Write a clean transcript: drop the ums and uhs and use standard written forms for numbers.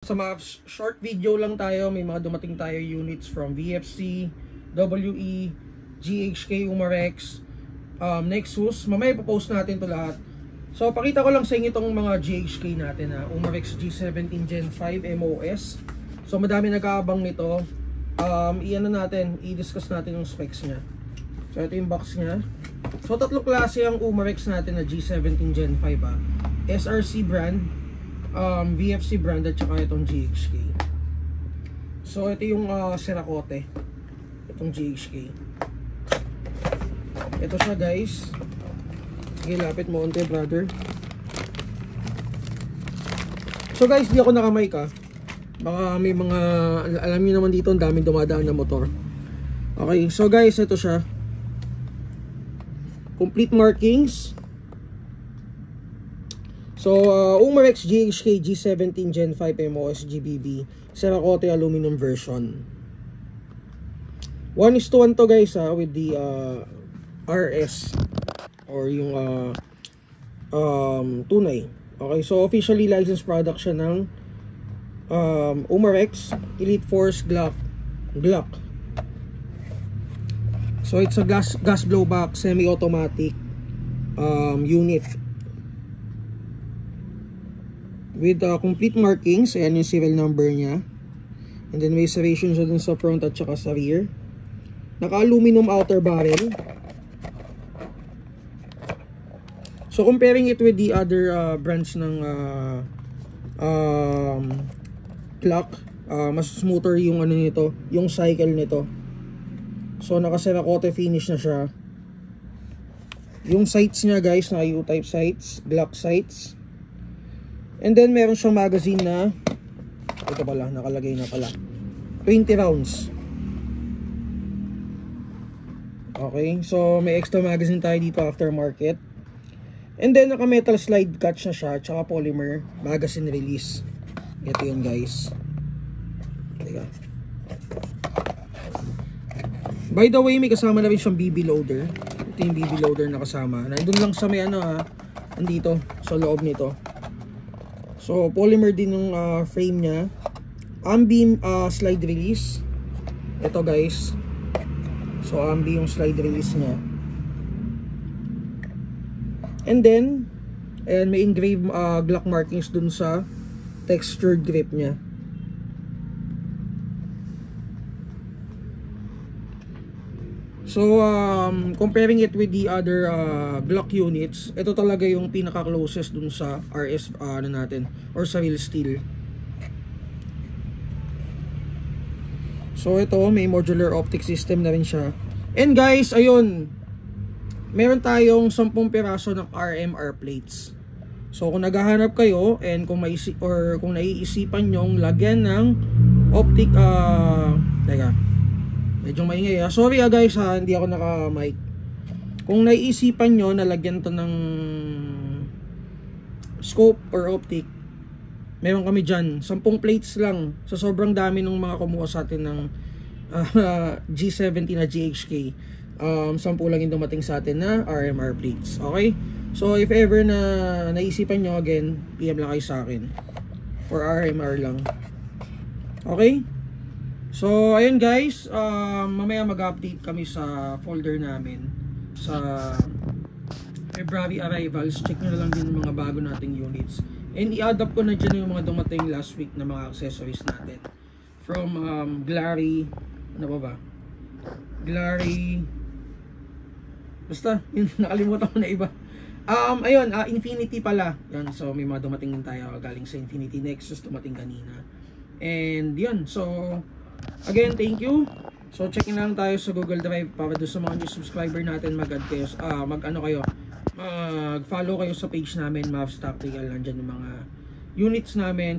Sa mga short video lang tayo, may mga dumating tayo units from VFC, WE, GHK, Umarex, Nexus. Mamaya ipopost natin to lahat. So pakita ko lang sa inyo itong mga GHK natin, Umarex G17 Gen 5 MOS. So madami nag-aabang nito. I-discuss natin yung specs niya. So ito yung box niya. So tatlo klase ang Umarex natin na G17 Gen 5 SRC brand, VFC brand, at saka itong GHK. So ito yung Cerakote, itong GHK. Ito siya guys. Sige, lapit mo onte brother. So guys, di ako nakamay ka. Baka may mga, alam niyo naman dito, ang daming dumadaan na motor. Okay, so guys, ito siya. Complete markings. So, Umarex GHK G17 Gen 5 MOS GBB Cerakote aluminum version. 1:1 to guys, with the RS or yung tunay. Okay, so officially licensed product siya ng Umarex Elite Force Glock. So it's a gas blowback semi-automatic unit with complete markings. Ayan yung serial number niya, and then may serration siya dun sa front at saka sa rear. Naka-aluminum outer barrel. So comparing it with the other brands ng Glock, mas smoother yung ano nito, yung cycle nito. So naka-Cerakote finish na siya. Yung sights niya guys, naka U-type sights, Glock sights. And then meron siyang magazine na, ito pala, nakalagay na pala, 20 rounds. Okay, so may extra magazine tayo dito aftermarket. And then naka metal slide catch na siya, tsaka polymer magazine release. Ito yun guys. Teka. By the way, may kasama na rin siyang BB loader. Ito yung BB loader na kasama. Nandun lang sa may andito sa loob nito. So polymer din yung frame niya. Ambi slide release. Ito guys. So ambi yung slide release niya. And then ayan, may engraved Glock markings dun sa textured grip niya. So comparing it with the other Glock units, ito talaga yung pinaka closest dun sa RS natin or sa real steel. So ito, may modular optic system na rin siya. And guys, ayun, meron tayong 10 piraso ng RMR plates. So kung naghahanap kayo and kung naiisipan nyong lagyan ng optic, teka, medyo maingay sorry guys hindi ako naka-mic. Kung naiisipan nyo na lagyan to ng scope or optic, meron kami dyan 10 plates lang. So sobrang dami ng mga kumuha sa atin ng G17 na GHK. 10 lang yung dumating sa atin na RMR plates. Okay, so if ever na naisipan nyo, again, PM lang kayo sa akin for RMR lang. Okay, so ayun guys, mamaya mag-update kami sa folder namin sa February arrivals. Check nyo na lang din yung mga bago nating units, and i-add up ko na dyan yung mga dumating last week na mga accessories natin from Glary, ano ba Glary, basta yun, nakalimutan ko na iba. Ayun, Infinity pala yan. So may mga dumating din tayo galing sa Infinity Nexus, dumating kanina. And yun, so again, thank you. So check lang tayo sa Google Drive para doon sa mga new subscriber natin, mag-add kayo, mag-follow kayo sa page namin, Mavs Tactical. Nandiyan yung mga units namin.